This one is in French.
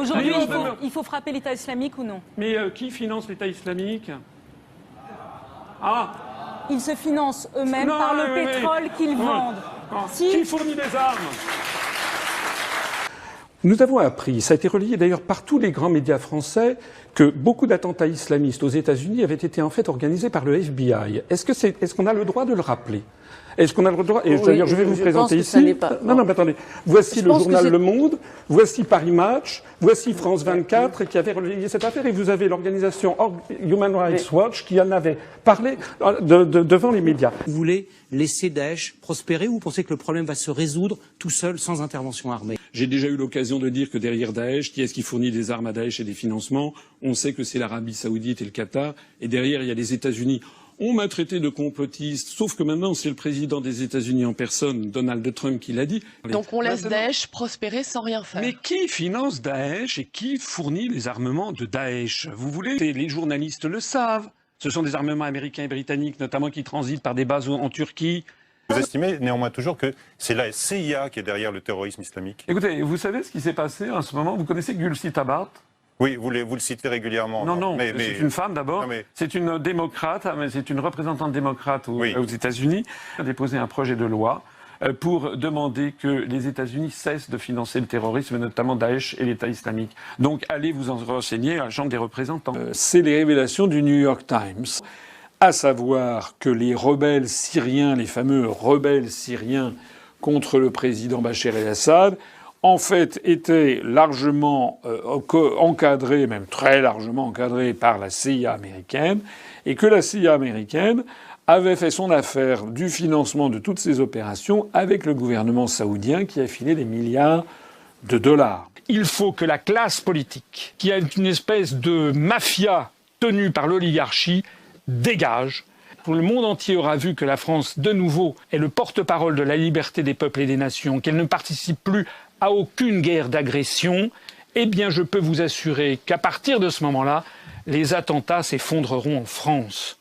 Aujourd'hui, il faut frapper l'État islamique ou non? Mais qui finance l'État islamique? Ils se financent eux-mêmes par le pétrole qu'ils vendent. Qui fournit des armes? Nous avons appris, ça a été relayé d'ailleurs par tous les grands médias français, que beaucoup d'attentats islamistes aux États-Unis avaient été en fait organisés par le FBI. Est-ce qu'on a le droit de le rappeler? Est-ce qu'on a le droit? Et d'ailleurs, je vais vous présenter ici. Non, mais attendez. Voici le journal Le Monde, voici Paris Match, voici France 24 qui avait relayé cette affaire, et vous avez l'organisation Human Rights Watch qui en avait parlé devant les médias. Vous voulez laisser Daesh prospérer, ou vous pensez que le problème va se résoudre tout seul, sans intervention armée? J'ai déjà eu l'occasion de dire que derrière Daesh, qui est-ce qui fournit des armes à Daesh et des financements? On sait que c'est l'Arabie Saoudite et le Qatar, et derrière il y a les États-Unis. On m'a traité de complotiste, sauf que maintenant c'est le président des États-Unis en personne, Donald Trump, qui l'a dit. Donc on laisse Daesh prospérer sans rien faire. Mais qui finance Daesh et qui fournit les armements de Daesh? Vous voulez? Les journalistes le savent. Ce sont des armements américains et britanniques, notamment, qui transitent par des bases en Turquie. Vous estimez néanmoins toujours que c'est la CIA qui est derrière le terrorisme islamique? Écoutez, vous savez ce qui s'est passé en ce moment? Vous connaissez Gulsi Tabat? Oui, vous le citez régulièrement. Non, c'est une femme d'abord. C'est une démocrate, mais c'est une représentante démocrate aux États-Unis. Elle a déposé un projet de loi pour demander que les États-Unis cessent de financer le terrorisme, notamment Daesh et l'État islamique. Donc allez vous en renseigner à la Chambre des représentants. C'est les révélations du New York Times, à savoir que les rebelles syriens, les fameux rebelles syriens contre le président Bachar el-Assad, en fait, étaient largement encadrés, même très largement encadrés par la CIA américaine, et que la CIA américaine avait fait son affaire du financement de toutes ces opérations avec le gouvernement saoudien qui a filé des milliards de dollars. Il faut que la classe politique, qui est une espèce de mafia tenue par l'oligarchie, dégage. Le monde entier aura vu que la France, de nouveau, est le porte-parole de la liberté des peuples et des nations, qu'elle ne participe plus à aucune guerre d'agression. Eh bien, je peux vous assurer qu'à partir de ce moment-là, les attentats s'effondreront en France.